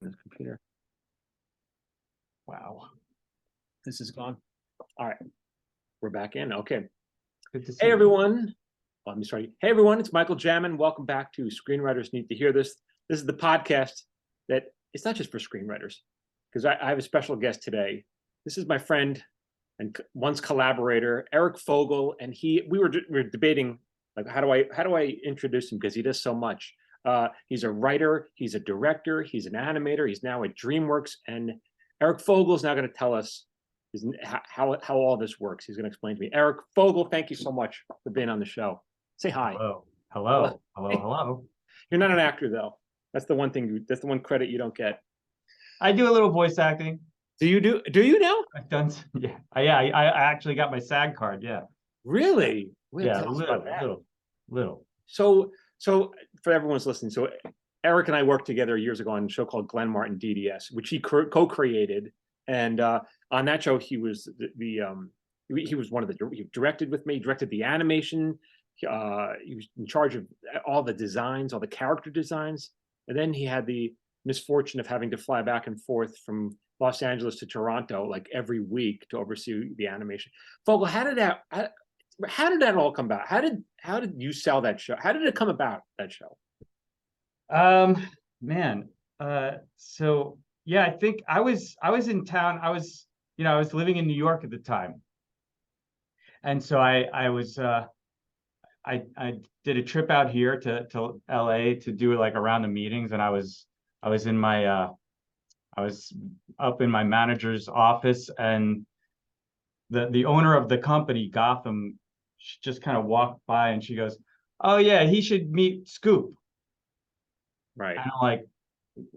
This computer. Wow. This is gone. All right. We're back in. Okay. Good to see Hey, you. everyone. Well, I'm sorry. Hey, everyone. It's Michael Jamin. Welcome back to Screenwriters Need to Hear This. This is the podcast that it's not just for screenwriters, because I have a special guest today. This is my friend and once collaborator, Eric Fogel, and we were debating, like, how do I introduce him, because he does so much. He's a writer, he's a director, he's an animator, he's now at DreamWorks, and Eric Fogel is now going to tell us how all this works. He's going to explain to me. Eric Fogel, thank you so much for being on the show. Say hi. Hello. Hello. Hello. Hello. You're not an actor, though. That's the one thing. That's the one credit you don't get. I do a little voice acting. Do you now? I've done. Yeah. I actually got my SAG card. Yeah. Really? Yeah. Little. So for everyone's listening, so Eric and I worked together years ago on a show called Glenn Martin DDS, which he co-created, and on that show he was he was one of he directed with me, directed the animation. He was in charge of all the designs, all the character designs, and then he had the misfortune of having to fly back and forth from Los Angeles to Toronto like every week to oversee the animation. Fogel, how did that all come about? How did you sell that show? How did it come about, that show? Man. So yeah, I think I was in town. I was living in New York at the time. And so I did a trip out here to LA to do like a round of meetings, and I was up in my manager's office, and the owner of the company, Gotham, she just kind of walked by and she goes, "Oh yeah, he should meet Scoop." Right. And I'm like,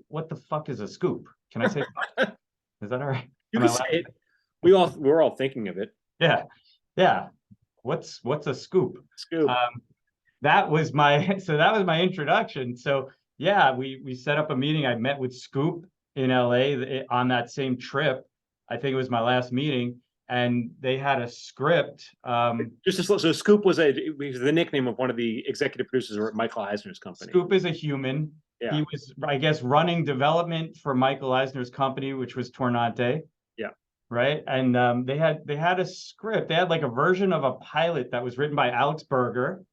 "What the fuck is a scoop? Can I say is that all right?" You can say it. We're all thinking of it. Yeah. What's a scoop? Scoop. That was my introduction. So yeah, we set up a meeting. I met with Scoop in LA on that same trip. I think it was my last meeting, and they had a script. So Scoop was the nickname of one of the executive producers at Michael Eisner's company. Scoop is a human. Yeah. He was, I guess, running development for Michael Eisner's company, which was Tornante. Yeah. Right. And they had a script. They had like a version of a pilot that was written by Alex Berger.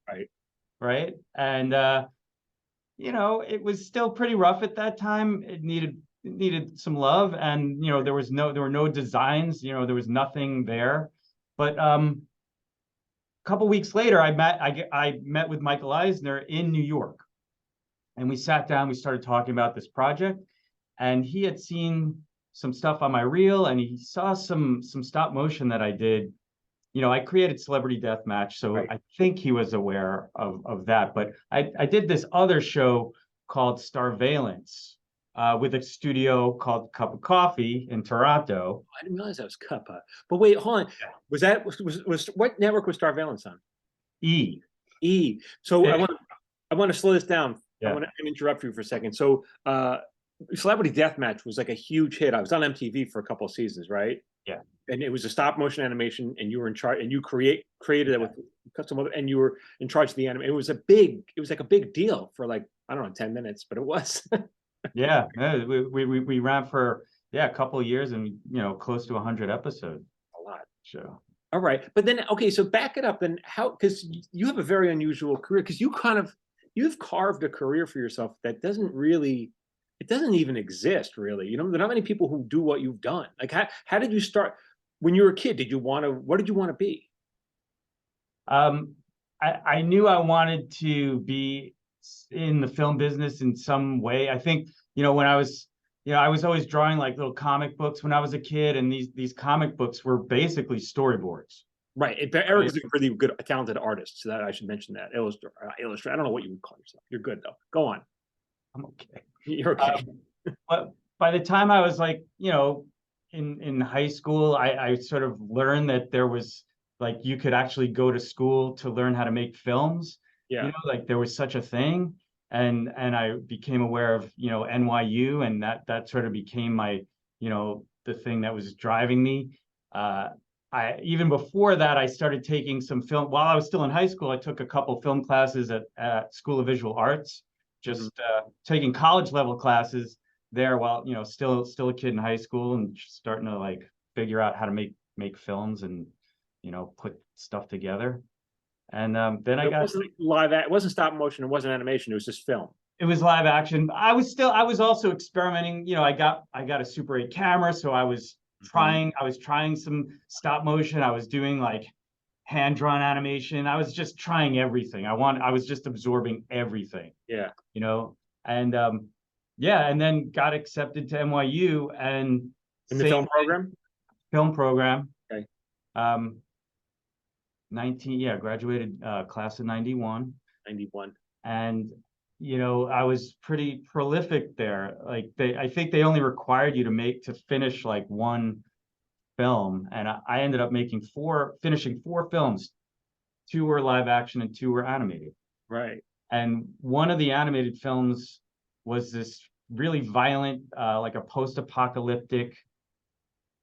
Right. And it was still pretty rough at that time. It needed some love, and there were no designs. There was nothing there. But a couple weeks later, I met with Michael Eisner in New York, and we sat down. We started talking about this project, and he had seen some stuff on my reel, and he saw some stop motion that I did. I created Celebrity Deathmatch, so right. I think he was aware of that. But I did this other show called Starveillance with a studio called Cup of Coffee in Toronto. I didn't realize that was Cuppa. But wait, hold on. Yeah. Was what network was Starveillance on? E. So I want to slow this down. Yeah. I want to interrupt you for a second. So Celebrity Deathmatch was like a huge hit. I was on MTV for a couple of seasons, right? Yeah. And it was a stop motion animation, and you were in charge, and you created it with custom, and you were in charge of the anime. It was like a big deal for, like, I don't know, 10 minutes, but it was. Yeah. We ran for a couple of years, and close to 100 episodes. A lot. Show. All right. But then, okay, so back it up. Then because you have a very unusual career, because you've carved a career for yourself that doesn't even exist, really. There are not many people who do what you've done. Like, how did you start? When you were a kid, what did you want to be? I knew I wanted to be in the film business in some way. I think, when I was always drawing like little comic books when I was a kid, and these comic books were basically storyboards. Right. Eric is a really good, talented artist, so that I should mention that. Illustrator. I don't know what you would call yourself. You're good, though. Go on. I'm okay. You're okay. But by the time I was like, in high school, I sort of learned that there was, like, you could actually go to school to learn how to make films. Yeah. Like there was such a thing. And I became aware of, NYU, and that sort of became my, the thing that was driving me. Even before that, I started taking some film. While I was still in high school, I took a couple film classes at School of Visual Arts, just taking college level classes, there while, you know, still a kid in high school and starting to like figure out how to make films and, you know, put stuff together. And then I It got, wasn't live. It wasn't stop motion. It wasn't animation. It was just film. it was live action. I was also experimenting. You know, I got a Super 8 camera, so I was trying some stop motion. I was doing like hand drawn animation. I was just trying everything. I was just absorbing everything. Yeah. You know, and yeah, and then got accepted to NYU and In the film program. Film program. Okay. 19, yeah, graduated class of 91. 91. And you know, I was pretty prolific there. Like I think they only required you to finish like one film, and I ended up finishing 4 films. 2 were live action and 2 were animated. Right. And one of the animated films was this really violent, like a post-apocalyptic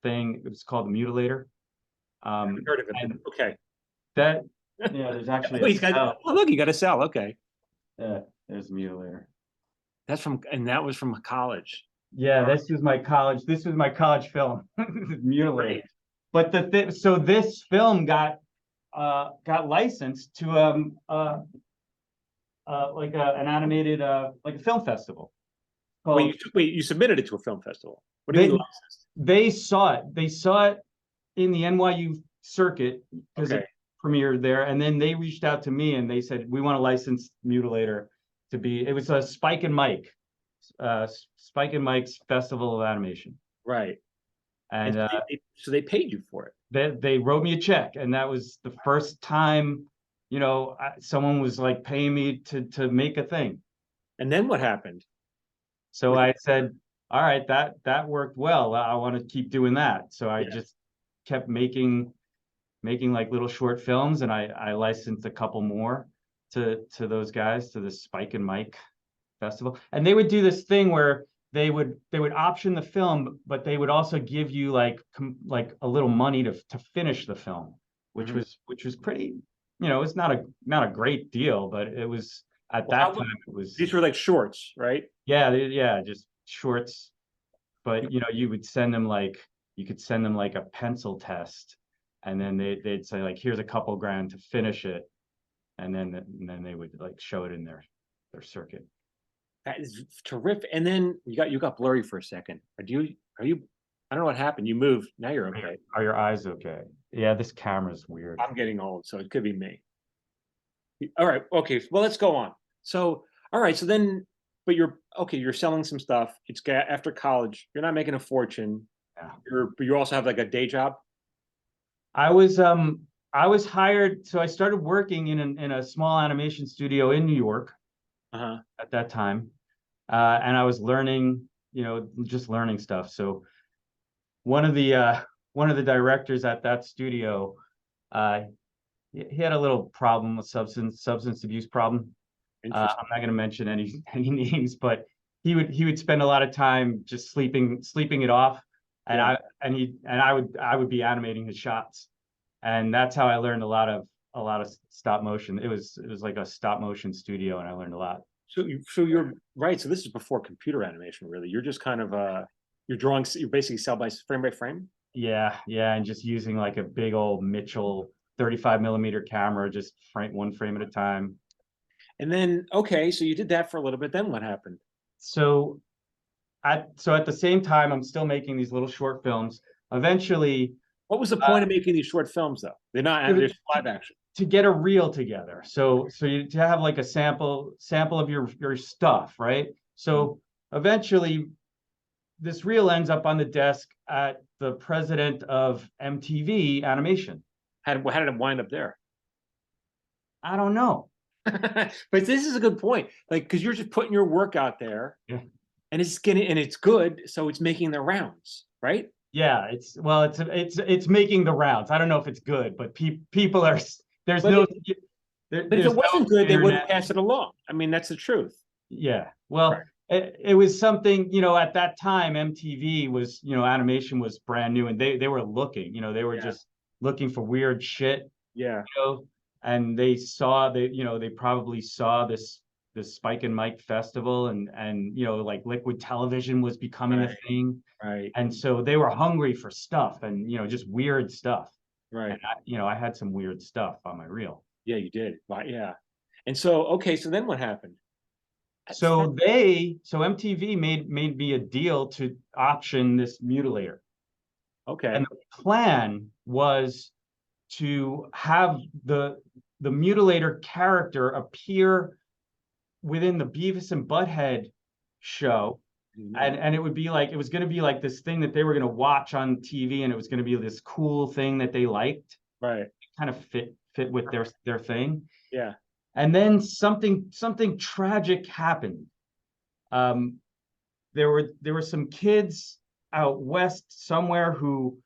thing. It was called The Mutilator. I haven't heard of it. Okay. That, yeah, there's actually oh, look, you got a cell. Okay. Yeah, there's The Mutilator. And that was from college. Yeah, this was my college film, Mutilator. But so this film got licensed to like an animated like a film festival. Wait, you submitted it to a film festival. What do you mean licensed? They saw it. They saw it in the NYU circuit because it premiered there, and then they reached out to me and they said, we want to license Mutilator to be. It was a Spike and Mike's Festival of Animation. Right. And so they paid you for it. They wrote me a check, and that was the first time, you know, someone was like paying me to make a thing. And then what happened? So I said, all right, that worked well. I want to keep doing that. So I just kept making like little short films, and I licensed a couple more to those guys, to the Spike and Mike Festival. And they would do this thing where they would option the film, but they would also give you like a little money to finish the film, which was pretty, you know, it's not a great deal, but it was at that time it was. These were like shorts, right? Yeah, just shorts. But you know, you could send them like a pencil test, and then they'd say like, here's a couple grand to finish it, and then they would like show it in their circuit. That is terrific. And then you got blurry for a second. Are you? I don't know what happened. You moved. Now you're okay. Are your eyes okay? Yeah, this camera's weird. I'm getting old, so it could be me. All right. Okay. Well, let's go on. So, all right. So then, but you're okay. You're selling some stuff. It's after college. You're not making a fortune. Yeah. But you also have like a day job. I was hired. So I started working in a small animation studio in New York. At that time, and I was learning, you know, just learning stuff. So one of the directors at that studio, he had a little problem, a substance abuse problem. I'm not going to mention any names, but he would spend a lot of time just sleeping it off, and I would be animating his shots, and that's how I learned a lot of stop motion. It was like a stop motion studio, and I learned a lot. So you're right. So this is before computer animation, really. You're just kind of you're drawing. You're basically cell by frame. Yeah, and just using like a big old Mitchell 35mm camera, just one frame at a time. And then so you did that for a little bit. Then what happened? So at the same time, I'm still making these little short films. Eventually, what was the point of making these short films, though? They're live action. To get a reel together, so to have like a sample of your stuff, right? So eventually, this reel ends up on the desk at the president of MTV Animation. How did it wind up there? I don't know. But this is a good point, like, because you're just putting your work out there, and it's good, so it's making the rounds, right? Yeah, it's making the rounds. I don't know if it's good, but people are. But if it wasn't good, they wouldn't pass it along. I mean, that's the truth. Yeah. Well, it was something, you know, at that time, MTV was, you know, animation was brand new, and they were looking, you know, they were just looking for weird shit. Yeah. You know, and they probably saw this this Spike and Mike festival, and you know, like liquid television was becoming a thing. Right. And so they were hungry for stuff, and you know, just weird stuff. Right. And you know, I had some weird stuff on my reel. Yeah, you did. Yeah. And so, okay, so then what happened? So MTV made me a deal to option this mutilator. Okay. And the plan was to have the mutilator character appear within the Beavis and Butthead show. And it would be like, it was going to be like this thing that they were going to watch on TV, and it was going to be this cool thing that they liked. Right. Kind of fit with their thing. Yeah. And then something tragic happened. There were some kids out west somewhere who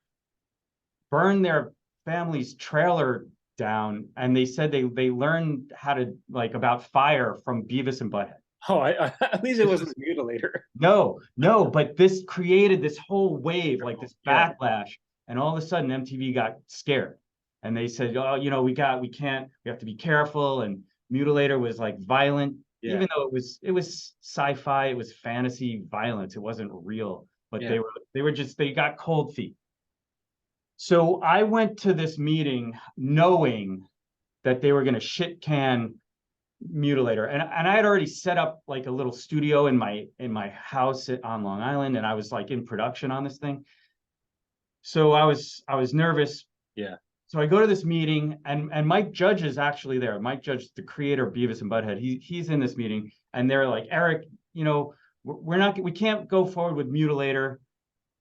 burned their family's trailer down, and they said they learned how to, like, about fire from Beavis and Butthead. Oh, at least it wasn't a mutilator. No, but this created this whole wave, like this backlash, and all of a sudden MTV got scared, and they said, oh, you know, we have to be careful. And Mutilator was like violent, even though it was sci-fi, it was fantasy violence, it wasn't real, but they got cold feet. So I went to this meeting knowing that they were going to shit can Mutilator, and I had already set up like a little studio in my house on Long Island, and I was like in production on this thing. So I was nervous. Yeah. So I go to this meeting, and Mike Judge is actually there. Mike Judge, the creator of Beavis and Butthead, he's in this meeting, and they're like, Eric, you know, we can't go forward with Mutilator,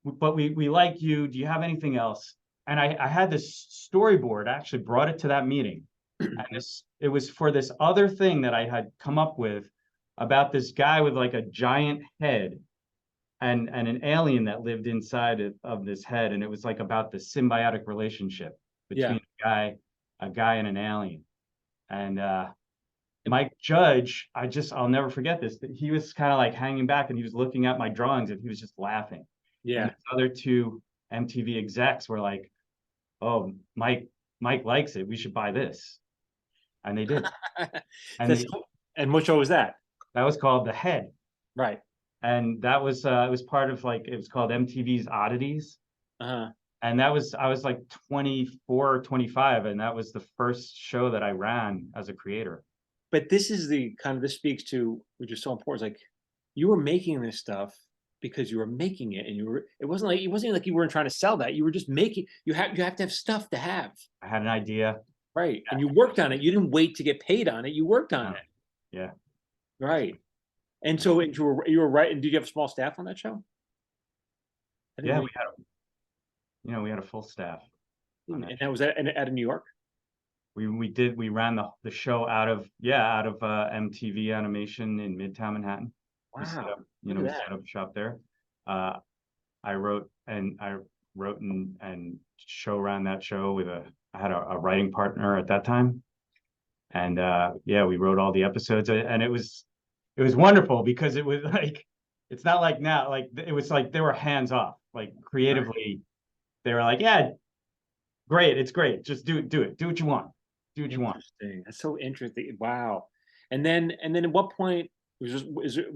but we like you. Do you have anything else? And I had this storyboard. I actually brought it to that meeting. And it was for this other thing that I had come up with about this guy with like a giant head and an alien that lived inside of this head. And it was like about the symbiotic relationship between a guy and an alien. And Mike Judge, I'll never forget this, that he was kind of like hanging back, and he was looking at my drawings, and he was just laughing. Yeah. And the other two MTV execs were like, oh, Mike likes it, we should buy this. And they did. And what show was that? That was called The Head. Right. And that was it was part of, like, it was called MTV's Oddities. Uh-huh. And I was like 24 or 25, and that was the first show that I ran as a creator. But this speaks to, which is so important. It's like you were making this stuff because you were making it, and it wasn't like you weren't trying to sell that. You were just making. You have to have stuff to have. I had an idea. Right. And you worked on it. You didn't wait to get paid on it. You worked on it. Yeah. Right. And so you were right. And did you have a small staff on that show? Yeah, we had a full staff. And that was out of New York? We ran the show out of MTV Animation in Midtown Manhattan. Wow. We set up shop there. I wrote and show ran that show I had a writing partner at that time. And we wrote all the episodes, and it was wonderful, because it was like, it's not like now, like it was like they were hands off, like creatively. They were like, yeah, great, it's great, just do it, do what you want, That's so interesting. Wow. And then at what point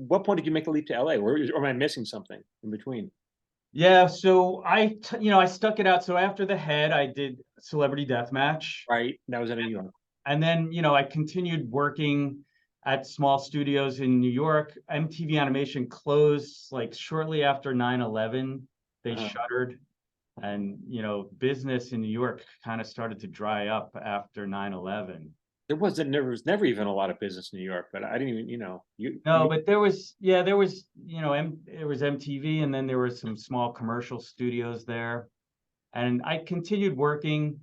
what point did you make the leap to LA, or am I missing something in between? Yeah, so I stuck it out. So after The Head, I did Celebrity Deathmatch. Right, that was out of New York. And then, I continued working at small studios in New York. MTV Animation closed like shortly after 9/11. They shuttered, and business in New York kind of started to dry up after 9/11. There was never even a lot of business in New York, but I didn't even, but there was MTV, and then there were some small commercial studios there. And I continued working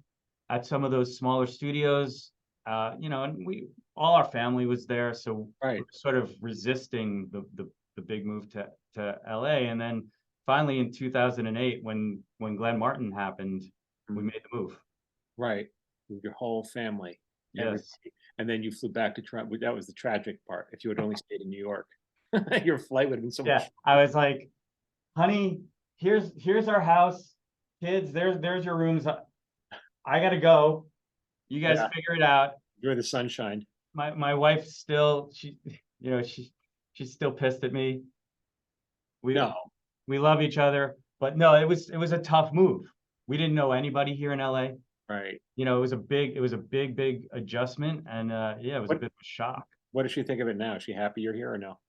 at some of those smaller studios, and all our family was there. So we were sort of resisting the big move to LA. And then finally in 2008, when Glenn Martin happened, we made the move. Right. With your whole family. Yes. And then you flew back to Toronto. That was the tragic part. If you had only stayed in New York, your flight would have been so much. I was like, honey, here's our house. Kids, there's your rooms. I gotta go. You guys figure it out. Enjoy the sunshine. My wife still, you know, she's still pissed at me. No. We love each other, but no, it was a tough move. We didn't know anybody here in LA. Right. You know, it was a big adjustment, and yeah, it was a bit of a shock. What does she think of it now? Is she happy you're here or no?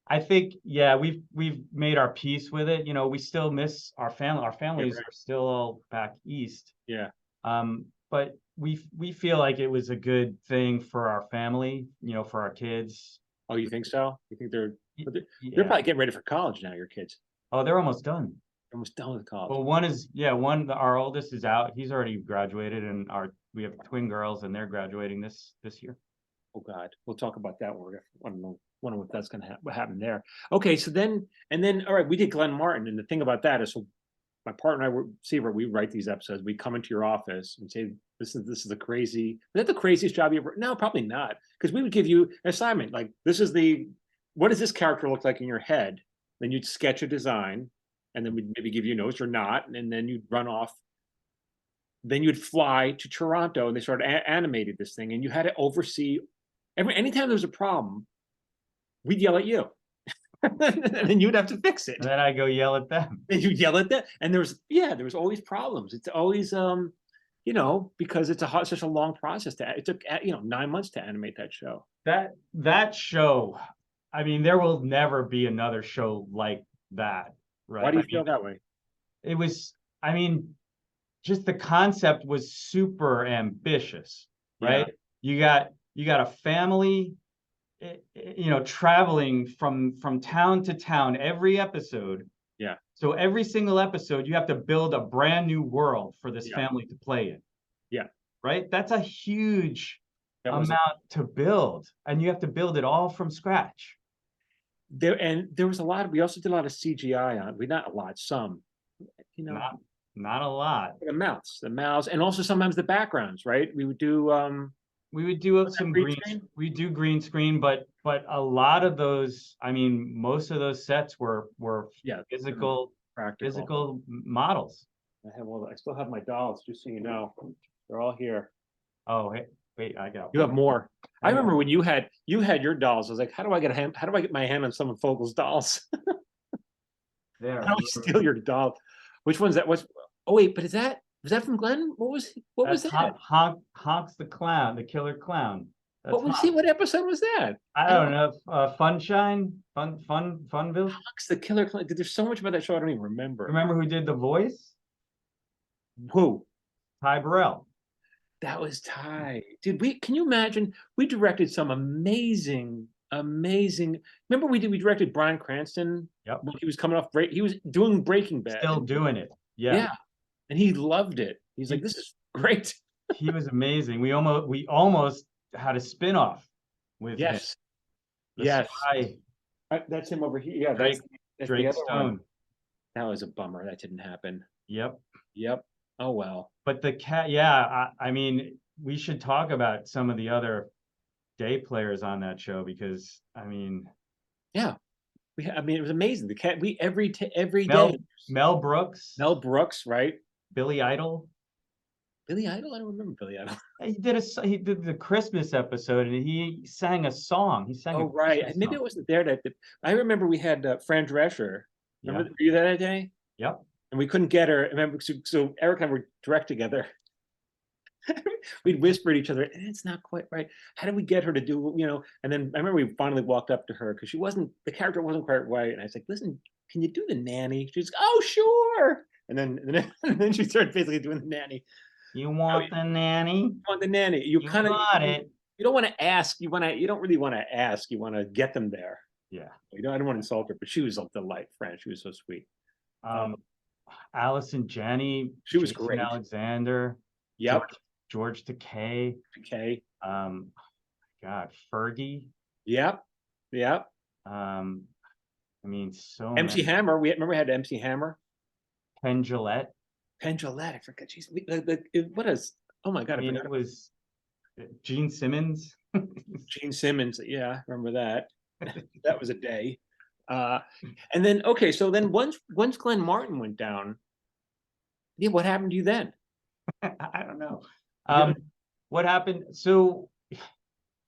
I think, yeah, we've made our peace with it. You know, we still miss our family. Our families right. are still all back east. Yeah. But we feel like it was a good thing for our family, you know, for our kids. Oh, you think so? You think they're Yeah. probably getting ready for college now, your kids? Oh, they're almost done. They're almost done with college. Well, our oldest is out. He's already graduated, and we have twin girls, and they're graduating this year. Oh God, we'll talk about that. We're wondering what that's going to what happened there. Okay, so then all right, we did Glenn Martin, and the thing about that is, so my partner and I we write these episodes. We come into your office and say, this is the crazy. Is that the craziest job you ever? No, probably not, because we would give you an assignment like what does this character look like in your head? Then you'd sketch a design, and then we'd maybe give you notes or not, and then you'd run off. Then you'd fly to Toronto, and they started animated this thing, and you had to oversee. Anytime there was a problem, we'd yell at you, and then you'd have to fix it. And then I go yell at them. And you yell at them, and there was always problems. It's always you know, because it's such a long process. It took 9 months to animate that show. That show, I mean, there will never be another show like that. Right? Why do you feel that way? It was, I mean, just the concept was super ambitious, right? Yeah. You got a family, you know, traveling from town to town every episode. Yeah. So every single episode, you have to build a brand new world for this family to play in. Yeah. Right? That's a huge amount to build, and you have to build it all from scratch. There was a lot we also did a lot of CGI on. Not a lot, some, you know. Not a lot. The mouths, and also sometimes the backgrounds, right? We would do some green screen. We do green screen, but a lot of those, I mean, most of those sets were physical models. I still have my dolls, just so you know. They're all here. Oh, hey, wait, I got. You have more. I remember when you had your dolls. I was like, how do I get my hand on some of Fogel's dolls? There. How do I steal your doll? Which one's that? Oh wait, but was that from Glenn? What was that? Honks the clown, the killer clown. What was he? What episode was that? I don't know. Funville. Honks the killer clown. There's so much about that show I don't even remember. Remember who did the voice? Who? Ty Burrell. That was Ty. Dude, can you imagine? We directed some amazing. Remember we directed Bryan Cranston? Yep. When he was coming off he was doing Breaking Bad. Still doing it. Yeah. And he loved it. He's like, this is great. He was amazing. We almost had a spin-off with him. Yes. That's him over here. Yeah, that's Drake Stone. One. That was a bummer. That didn't happen. Yep. Oh well. But the cat, yeah, I mean, we should talk about some of the other day players on that show, because I mean, yeah, it was amazing. The cat, every day. Mel Brooks, right? Billy Idol. I don't remember Billy Idol. He did the Christmas episode, and he sang a song. He sang. Oh, right. Maybe I wasn't there I remember we had Fran Drescher. Remember, were you there that day? Yep. And we couldn't get her. Remember, so Eric and I were direct together. We'd whisper at each other, and it's not quite right. How did we get her to do, And then I remember we finally walked up to her because the character wasn't quite right. And I was like, listen, can you do the nanny? She's like, oh, sure. And then she started basically doing the nanny. You want the nanny? You want the nanny. You kind of got it. You don't want to ask. You don't really want to ask. You want to get them there. Yeah. I don't want to insult her, but she was a delight, Fran. She was so sweet. Allison Janney. She was great. Alexander. Yep. George Takei. God, Fergie. Yep. I mean, so MC Hammer. We had MC Hammer. Penn Jillette. I forgot. Jeez, what is? Oh my God! I mean, it was Gene Simmons. Gene Simmons. Yeah, remember that. That was a day. And then so then once Glenn Martin went down, what happened to you then? I don't know. What happened? So,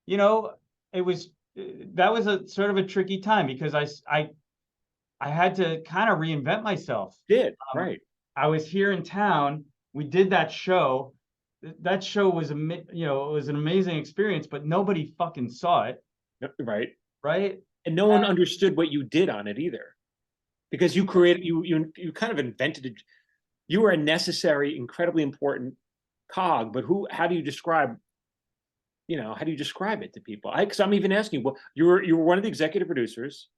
it was that was a sort of a tricky time because I had to kind of reinvent myself. Right. I was here in town. We did that show. That show was it was an amazing experience, but nobody fucking saw it, Right. right? And no one understood what you did on it either, because you created, you kind of invented it. You were a necessary, incredibly important cog, but how do you describe, how do you describe it to people? Because I'm even asking you, well, you were one of the executive producers,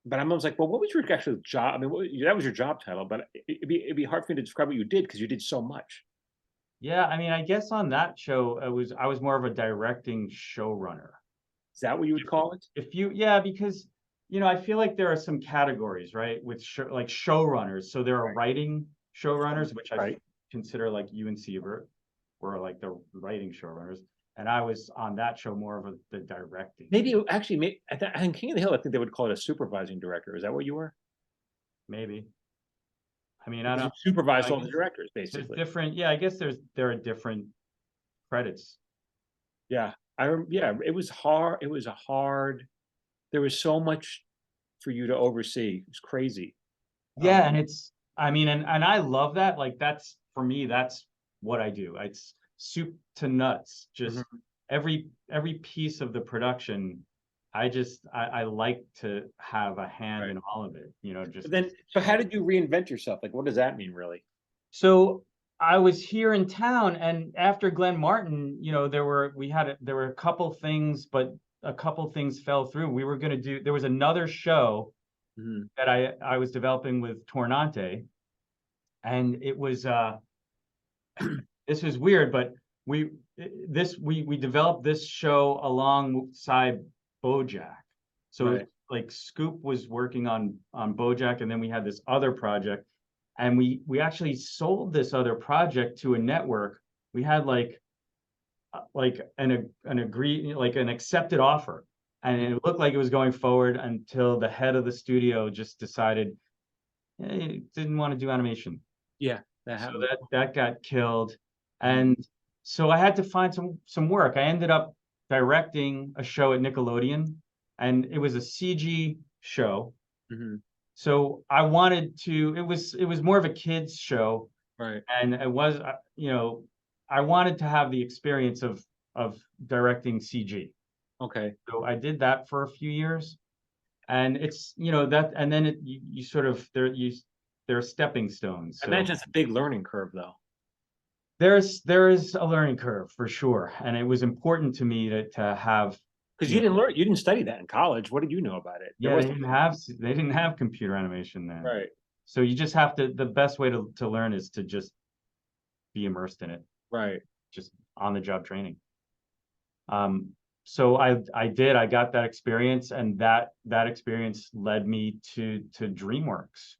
but I'm almost like, well, what was your actual job? I mean, that was your job title, but it'd be hard for me to describe what you did because you did so much. Yeah, I mean, I guess on that show, I was more of a directing showrunner. Is that what you would call it? Yeah, because I feel like there are some categories, right, with like showrunners. So there are writing showrunners, which I Right. consider like you and Siebert were like the writing showrunners, and I was on that show more of the directing. Maybe actually, in King of the Hill, I think they would call it a supervising director. Is that what you were? Maybe. I mean, Because I you don't. supervise I all the guess directors, there's basically. different. Yeah, I guess there are different credits. Yeah, yeah, it was hard. It was a hard. There was so much for you to oversee. It was crazy. Yeah, and I mean, and I love that. Like that's for me, that's what I do. It's soup to nuts. Just Mhm. every piece of the production. I like to have a hand Right. in all of it. Just So how did you reinvent yourself? Like, what does that mean, really? so I was here in town, and after Glenn Martin, there were a couple things, but a couple things fell through. We were going to do. There was another show Mhm. that I was developing with Tornante, and it was this was weird, but we developed this show alongside BoJack. So Right. like Scoop was working on BoJack, and then we had this other project, and we actually sold this other project to a network. We had like an accepted offer, and it looked like it was going forward until the head of the studio just decided he didn't want to do animation. Yeah, that So happened. that got killed. Mhm. And so I had to find some work. I ended up directing a show at Nickelodeon, and it was a CG show. Mhm. So I wanted to, it was more of a kids show, Right. and it was I wanted to have the experience of directing CG. Okay. So I did that for a few years, and it's that, and then you sort of there are stepping stones. I So imagine it's a big learning curve, though. there is a learning curve for sure, and it was important to me to have Because you didn't study that in college. What did you know about it? There yeah, wasn't. they didn't have computer animation then. Right. So you just have to, the best way to learn is to just be immersed in it, Right. just on the job training. So I got that experience, and that experience led me to DreamWorks.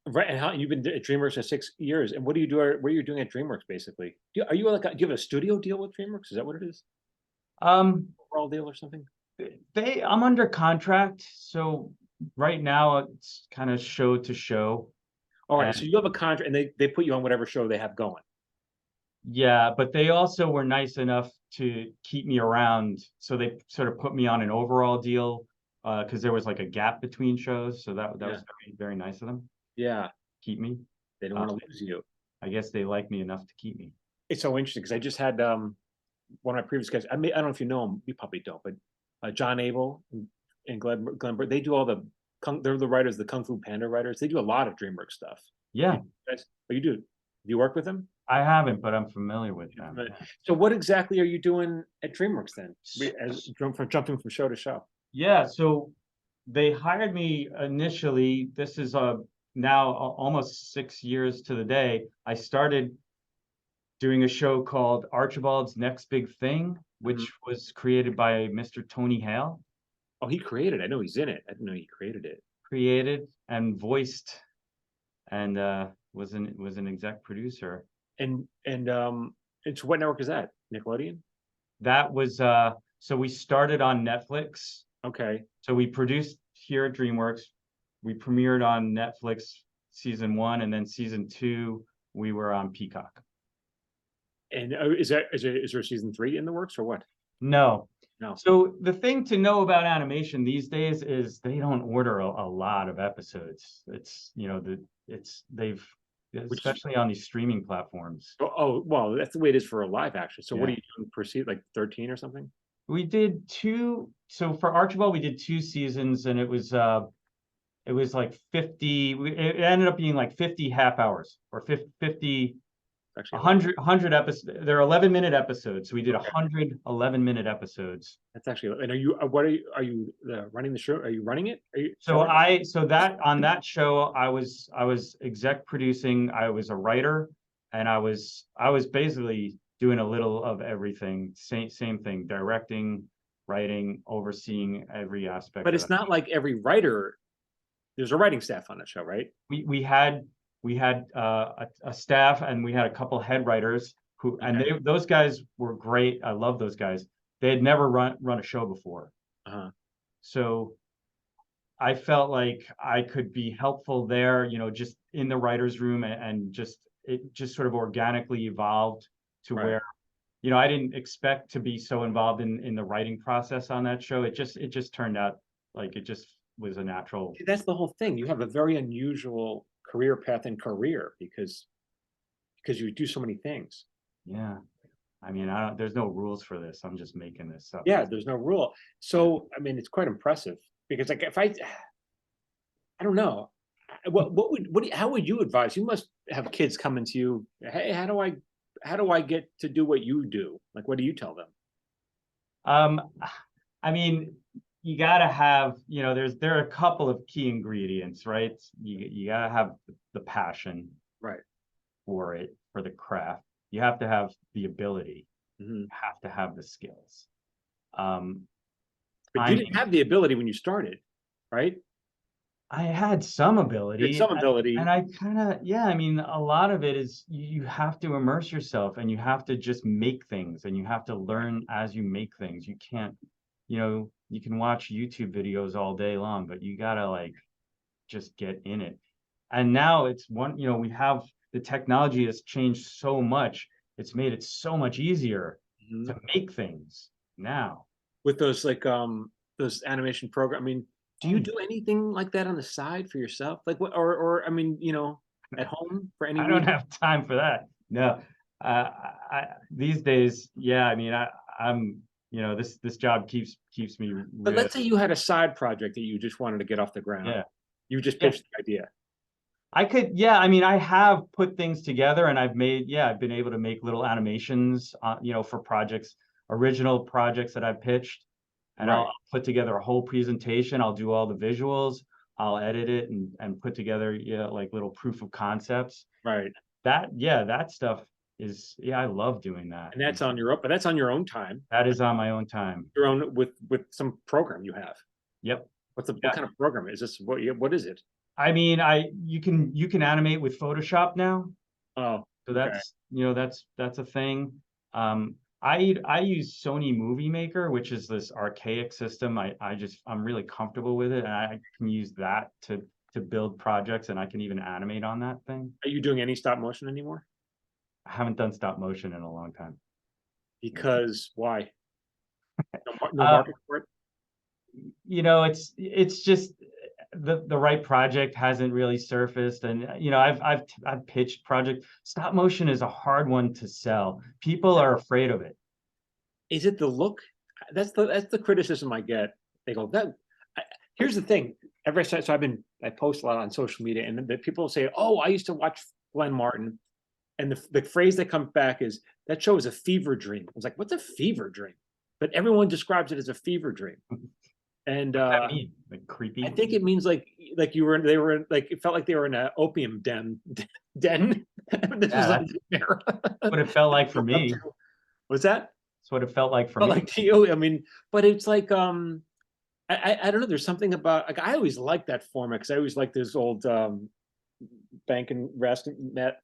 Right. And how you've been at DreamWorks for 6 years, and what do you do? What are you doing at DreamWorks, basically? Are you like? Do you have a studio deal with DreamWorks? Is that what it is? Um, Overall deal or something? I'm under contract, so right now it's kind of show to show. All right. And So you have a contract, and they put you on whatever show they have going. yeah, but they also were nice enough to keep me around. So they sort of put me on an overall deal because there was like a gap between shows. So that Yeah. was very, very nice of them. Yeah. Keep me. They don't Uh, want to lose you. I guess they like me enough to keep me. It's so interesting because I just had one of my previous guys. I don't know if you know him. You probably don't, but John Abel and Glenn Bird, they do all the they're the writers, the Kung Fu Panda writers. They do a lot of DreamWorks stuff. Yeah, You do. Do you work with them? I haven't, but I'm familiar with them. So what exactly are you doing at DreamWorks then? As from jumping from show to show. Yeah, so they hired me initially. This is now almost 6 years to the day. I started doing a show called Archibald's Next Big Thing, which was created by Mr. Tony Hale. Oh, he created it. I know he's in it. I didn't know he created it. Created and voiced, and was an exec producer. And so what network is that? Nickelodeon? That was so we started on Netflix. Okay. So we produced here at DreamWorks. We premiered on Netflix season 1, and then season 2 we were on Peacock. And is there a season 3 in the works or what? No. No. So the thing to know about animation these days is they don't order a lot of episodes. It's, they've, Which, especially on these streaming platforms. well, that's the way it is for a live action. So what Yeah. are you doing per season, like 13 or something? We did two, so for Archibald, we did 2 seasons, and it was like 50, it ended up being like 50 half hours, or 50, Actually, a lot. 100 episodes. They're 11-minute episodes. So we did Okay. 100 11-minute episodes. That's actually. And are you? What are you running the show? Are you running it? Are you? So that on that show, I was exec producing. I was a writer, and I was basically doing a little of everything. Same thing, directing, writing, overseeing every aspect But of it's that. not like every writer. There's a writing staff on that show, right? We had a staff, and we had a couple head writers who, and those guys were great. I love those guys. They had never run a show before. Uh-huh. So I felt like I could be helpful there, just in the writer's room, and just it just sort of organically evolved to Right. where, I didn't expect to be so involved in the writing process on that show. It just turned out like it just was a natural. That's the whole thing. You have a very unusual career path and career because you do so many things. Yeah. I mean, there's no rules for this. I'm just making this up. Yeah, there's no rule. So I mean, it's quite impressive because like if I don't know. How would you advise? You must have kids coming to you. Hey, how do I get to do what you do? Like, what do you tell them? Um, I mean, you gotta have, there are a couple of key ingredients, right? You gotta have the passion, Right. for it, for the craft. You have to have the ability. Mm-hmm. You have to have the skills. But you didn't have the ability when you started, right? I had some You ability, had some ability. and I kind of, yeah, I mean, a lot of it is you have to immerse yourself, and you have to just make things, and you have to learn as you make things. You can't, you can watch YouTube videos all day long, but you gotta like just get in it. And now it's we have the technology has changed so much. It's made it so much easier Mhm. to make things now. With those like those animation program. I mean, do you do anything like that on the side for yourself? Like what or I mean, at home for any I don't reason? have time for that. No. These days, yeah, I mean, I'm, this job keeps me But really, let's say you had a side project that you just wanted to get off the ground. yeah. You just Yeah. pitched the idea. I could, yeah, I mean, I have put things together, and I've been able to make little animations, for projects, original projects that I've pitched, and Right. I'll put together a whole presentation. I'll do all the visuals, I'll edit it, and put together, like little proof of concepts. Right. That stuff is, I love doing that. And that's on your own, but that's on your own time. That is on my own time. Your own with some program you have. Yep. What kind of program is this? What is it? I mean, you can animate with Photoshop now. Oh, So okay. that's a thing. I use Sony Movie Maker, which is this archaic system. I'm really comfortable with it, and I can use that to build projects, and I can even animate on that thing. Are you doing any stop motion anymore? I haven't done stop motion in a long time. Because why? No market for it? It's just the right project hasn't really surfaced, and I've pitched project. Stop motion is a hard one to sell. People are afraid of it. Is it the look? That's the criticism I get. They go here's the thing. I post a lot on social media, and the people say, "Oh, I used to watch Glenn Martin," and the phrase that comes back is that show is a fever dream. I was like, "What's a fever dream?" But everyone describes it as a fever dream. And what does that mean? Like creepy? I think it means like they were like it felt like they were in an opium den. This Yeah, was what it felt like for me. What's that? That's what it felt like for me. Like to you, I mean, but it's like I don't know. There's something about like I always liked that format because I always liked this old Bank and Rest Matt.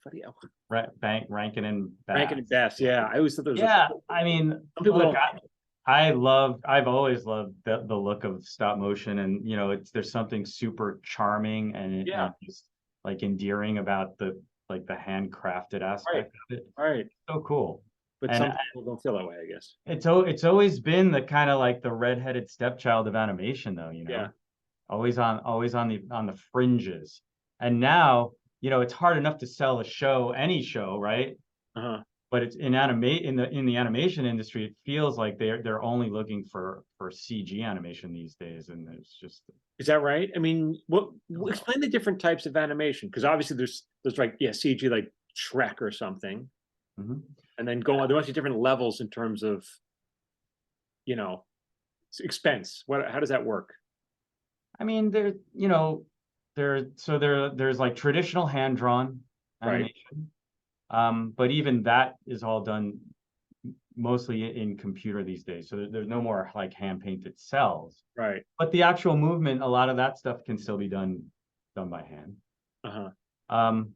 Rankin and Bass. Rankin and Bass. Yeah, I always thought there was. Yeah, I mean, some people look, don't. I've always loved the look of stop motion, and there's something super charming and just like endearing about the handcrafted aspect of it. Right. So cool. but And some people don't feel that way, I guess. it's always been the kind of like the redheaded stepchild of animation, though, Yeah. always on the fringes. And now, it's hard enough to sell a show, any show, right? Uh-huh. But it's in the animation industry, it feels like they're only looking for CG animation these days, and it's just. Is that right? I mean, explain the different types of animation, because obviously there's like, yeah, CG like Shrek or something, Mhm. and then go on. There must be different levels in terms of, you know, expense. How does that work? I mean, there's like traditional hand-drawn Right. animation, but even that is all done mostly in computer these days. So there's no more like hand-painted cells. Right. But the actual movement, a lot of that stuff can still be done by hand. Uh-huh. Um,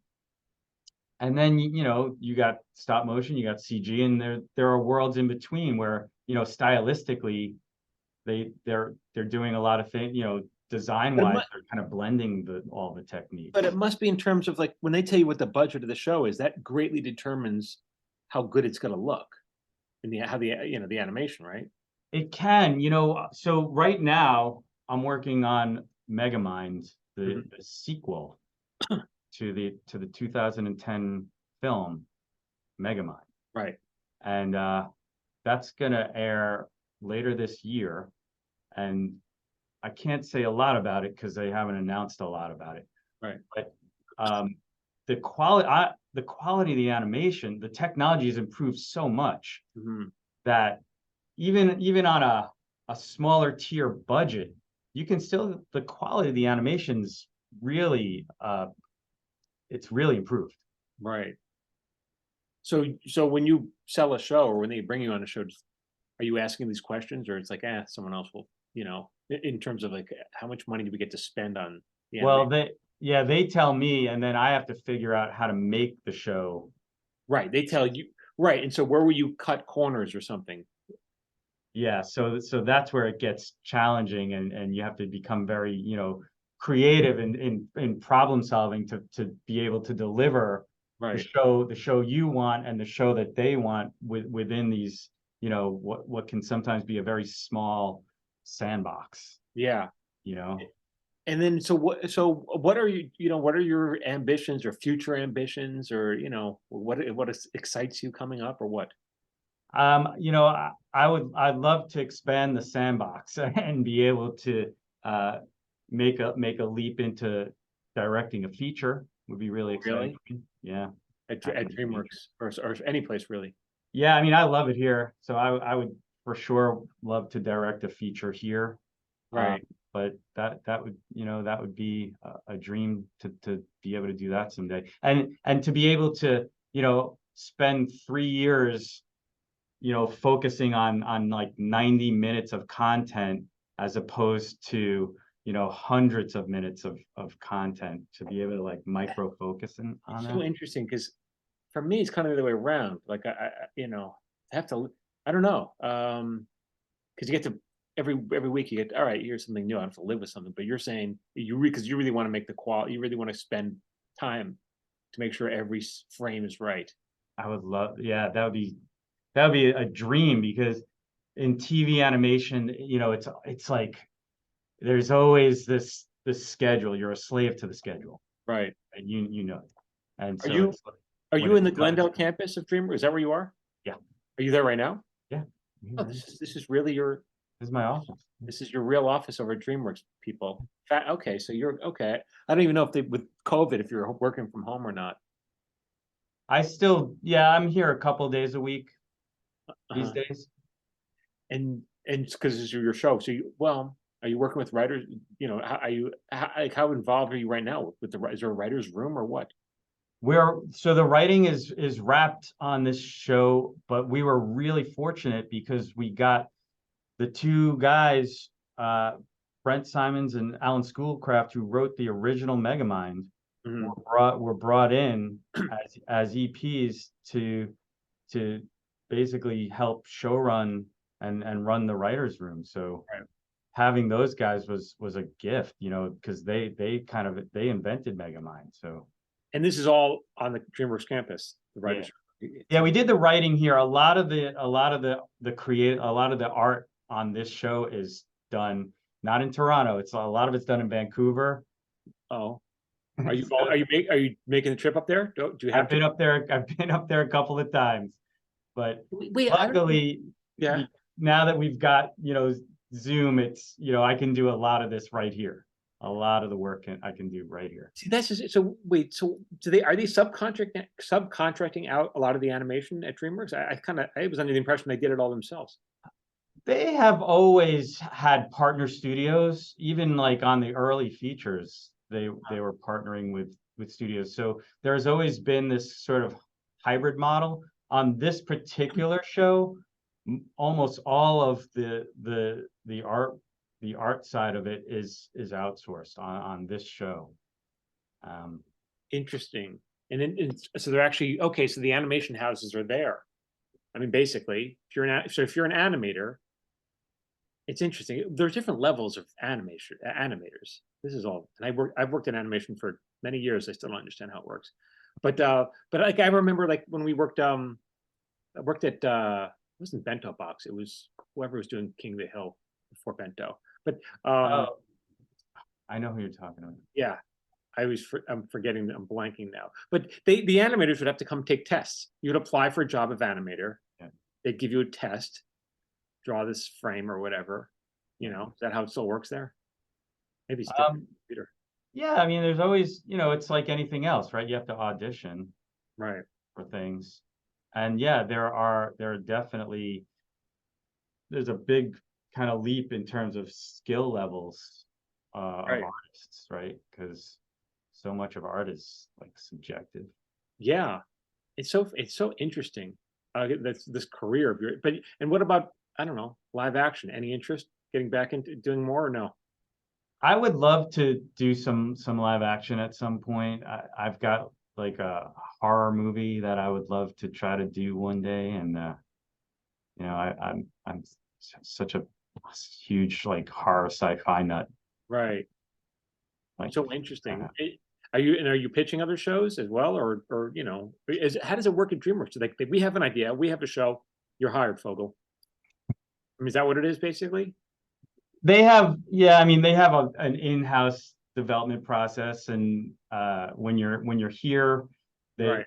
and then you got stop motion, you got CG, and there are worlds in between where stylistically they're doing a lot of things, design wise, they're kind of blending all the techniques. But it must be in terms of like when they tell you what the budget of the show is, that greatly determines how good it's going to look and the animation, right? It can, so right now I'm working on Megamind, the sequel to the 2010 film Megamind. Right. And that's gonna air later this year. And I can't say a lot about it because they haven't announced a lot about it. Right. But the quality of the animation, the technology has improved so much that even on a smaller tier budget, you can still, the quality of the animation's really it's really improved. Right. So when you sell a show or when they bring you on a show, are you asking these questions, or it's like, someone else will, in terms of like how much money do we get to spend on the Well, animation? they tell me, and then I have to figure out how to make the show. Right. They tell you, right. And so where will you cut corners or something? Yeah, so that's where it gets challenging, and you have to become very, creative in problem solving to be able to deliver Right. the show you want and the show that they want within these, what can sometimes be a very small sandbox, Yeah. you know. And then what are what are your ambitions or future ambitions, or what excites you coming up, or what? I'd love to expand the sandbox and be able to make a leap into directing a feature. Would be really exciting for me. Yeah. At DreamWorks or any place really? Yeah, I mean, I love it here, so I would for sure love to direct a feature here. Right. But that would be a dream to be able to do that someday, and to be able to spend 3 years focusing on like 90 minutes of content as opposed to hundreds of minutes of content, to be able to like micro focus on It's that. so interesting because for me it's kind of the other way around. Like have to, I don't know, because you get to every week you get, all right, here's something new. I have to live with something. But you're saying because you really want to make the quality, you really want to spend time to make sure every frame is right. I would love, yeah, that would be a dream, because in TV animation, it's like there's always this schedule. You're a slave to the schedule, Right. and you know it. And Are so you it's like, are when you it in the comes, Glendale campus of DreamWorks? Is that where you are? yeah, Are you there right now? yeah. Oh, this is really your This is my office. this is your real office over at DreamWorks, people. Okay, so you're okay. I don't even know if with COVID, if you're working from home or not. Yeah, I'm here a couple days a week these Uh-huh. days. And because it's your show, so are you working with writers? How involved are you right now with is there a writer's room or what? So the writing is wrapped on this show, but we were really fortunate because we got the two guys, Brent Simons and Alan Schoolcraft, who wrote the original Megamind, were brought in as EPs to basically help showrun and run the writers' room. So Right. having those guys was a gift, because they invented Megamind. So And this is all on the DreamWorks campus, the yeah, writers. Yeah, we did the writing here. A lot of the art on this show is done not in Toronto. It's a lot of it's done in Vancouver. Oh, are you making the trip up there? Do you have I've been up there. I've been up there a couple of times, but wait, luckily, yeah. now that we've got, Zoom, it's, I can do a lot of this right here. A lot of the work I can do right here. See, that's just so. Wait, so are they subcontracting out a lot of the animation at DreamWorks? I was under the impression they did it all themselves. They have always had partner studios, even like on the early features, they were partnering with studios. So there's always been this sort of hybrid model. On this particular show, almost all of the art side of it is outsourced on this show. Interesting. And then so they're actually okay. So the animation houses are there. I mean, basically, if you're an animator, it's interesting. There's different levels of animators. This is all, and I've worked in animation for many years. I still don't understand how it works, but like I remember, like when we worked, I worked at it wasn't Bento Box. It was whoever was doing King of the Hill before Bento. But I know who you're talking about. Yeah, I'm forgetting. I'm blanking now. But the animators would have to come take tests. You'd apply for a job of animator. Yeah. They'd give you a test, draw this frame or whatever. Is that how it still works there? Maybe it's different computer. Yeah, I mean, there's always, it's like anything else, right? You have to audition, right, for things. And yeah, there's a big kind of leap in terms of skill levels of artists, right? Because so much of art is like subjective. Yeah, it's so interesting. That's this career of yours. And what about, I don't know, live action? Any interest getting back into doing more or no? I would love to do some live action at some point. I've got like a horror movie that I would love to try to do one day, and I'm such a huge like horror sci-fi nut. Right. Like, so interesting. Are you pitching other shows as well, or how does it work at DreamWorks? So we have an idea, we have a show, you're hired, Fogel. I mean, is that what it is basically? They have, yeah, I mean, they have an in-house development process, and when you're here, there's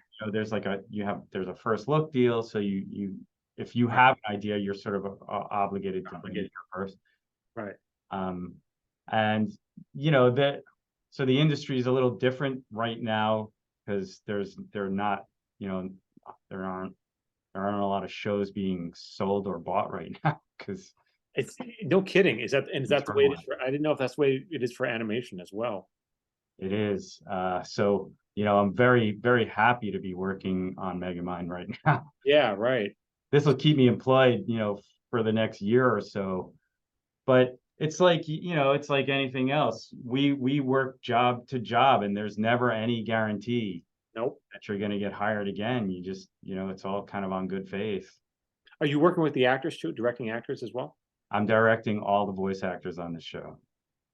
like there's a first look deal. So you if you have an idea, you're sort of obligated to bring it here first. Right. And so the industry is a little different right now because there aren't a lot of shows being sold or bought right now because. It's no kidding. Is that the way it is I didn't know if that's the way it is for animation as well. It is. So, I'm very, very happy to be working on Megamind right now. Yeah, right. This will keep me employed, for the next year or so. But it's like, it's like anything else. We work job to job, and there's never any guarantee that you're going to get hired again. You just, it's all kind of on good faith. Are you working with the actors too, directing actors as well? I'm directing all the voice actors on the show.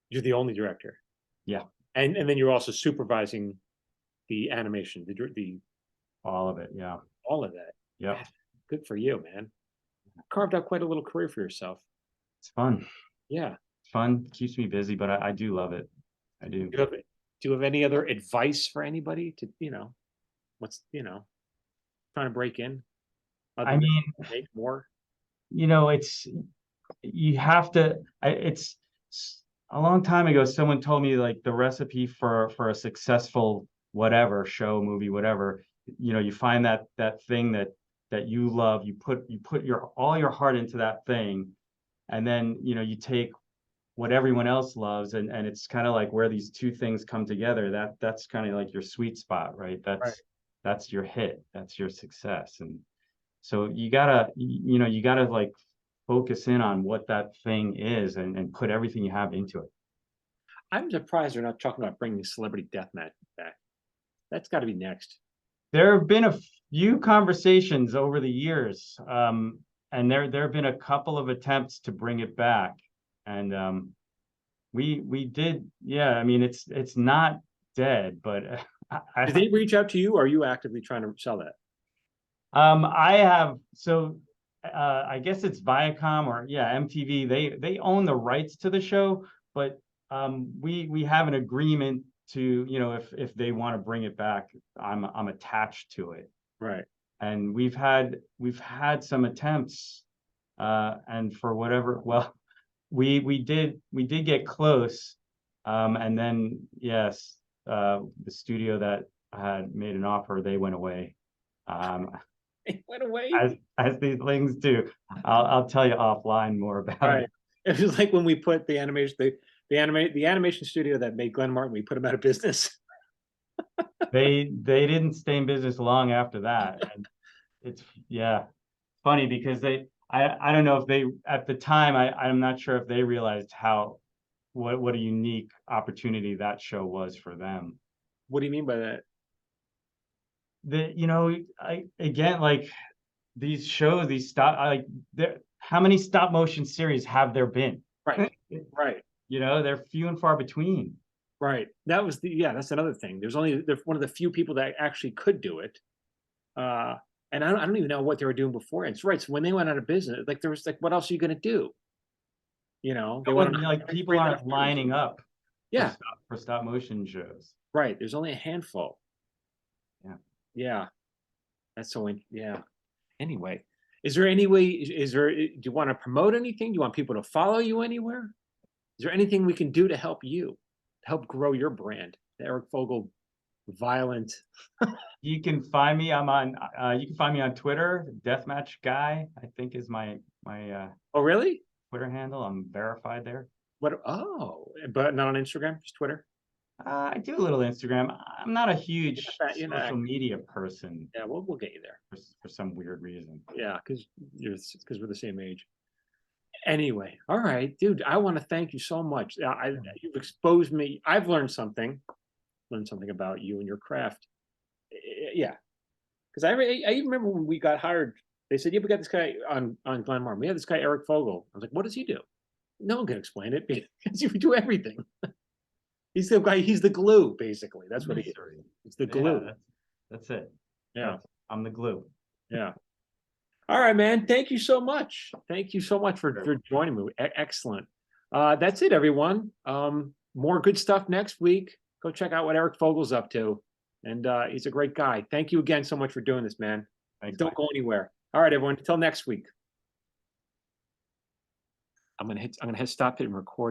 You're the only director. Yeah. And then you're also supervising the animation, the all of it. Yeah. All of that. Yeah. Good for you, man. Carved out quite a little career for yourself. It's fun. Yeah. It's fun. Keeps me busy, but I do love it. I do. Do you have any other advice for anybody to, what's, trying to break in? I mean, make more. It's a long time ago, someone told me like the recipe for a successful whatever show, movie, whatever, you find that thing that you love, you put all your heart into that thing, and then you take what everyone else loves, and it's kind of like where these two things come together. That's kind of like your sweet spot, right? That's your hit, that's your success. And so you gotta like focus in on what that thing is and put everything you have into it. I'm surprised they're not talking about bringing Celebrity Deathmatch back. That's got to be next. There have been a few conversations over the years, and there have been a couple of attempts to bring it back, and we did. Yeah, I mean, it's not dead, but did they reach out to you, or are you actively trying to sell that? I have, so I guess it's Viacom or MTV. They own the rights to the show, but we have an agreement to, if they want to bring it back, I'm attached to it. Right. And we've had some attempts, and for whatever, well, we did get close, and then yes, the studio that had made an offer, they went away. It went away. As these things do. I'll tell you offline more about it. It was like when we put the animation studio that made Glenn Martin, we put them out of business. They didn't stay in business long after that. And it's funny because I don't know if they at the time, I'm not sure if they realized what a unique opportunity that show was for them. What do you mean by that? Again, like these shows, how many stop motion series have there been? Right. They're few and far between. Right. That's another thing. They're one of the few people that actually could do it. And I don't even know what they were doing before. It's right. So when they went out of business, like there was like, what else are you going to do? They want people aren't lining up. Yeah. For stop motion shows. Right. There's only a handful. Yeah. Yeah. That's so, yeah. Anyway, is there any way, do you want to promote anything? Do you want people to follow you anywhere? Is there anything we can do to help you, to help grow your brand? The Eric Fogel Violent. You can find me. You can find me on Twitter. Deathmatch Guy, I think, is my Oh, really? Twitter handle. I'm verified there. What? Oh, but not on Instagram, just Twitter. I do a little Instagram. I'm not a huge social media person. Yeah, we'll get you there for some weird reason. Yeah, because we're the same age. Anyway, all right, dude. I want to thank you so much. You've exposed me. I've learned something about you and your craft. Yeah, because I even remember when we got hired. They said, "Yeah, we got this guy on Glen Martin. We have this guy Eric Fogel." I was like, "What does he do?" No one can explain it because you do everything. He's the guy. He's the glue, basically. That's what he is. It's the glue. Yeah, that's it. Yeah, I'm the glue. Yeah. All right, man. Thank you so much. Thank you so much for joining me. Excellent. That's it, everyone. More good stuff next week. Go check out what Eric Fogel's up to. And he's a great guy. Thank you again so much for doing this, man. Don't go anywhere. All right, everyone. Until next week. I'm gonna hit stop it and record.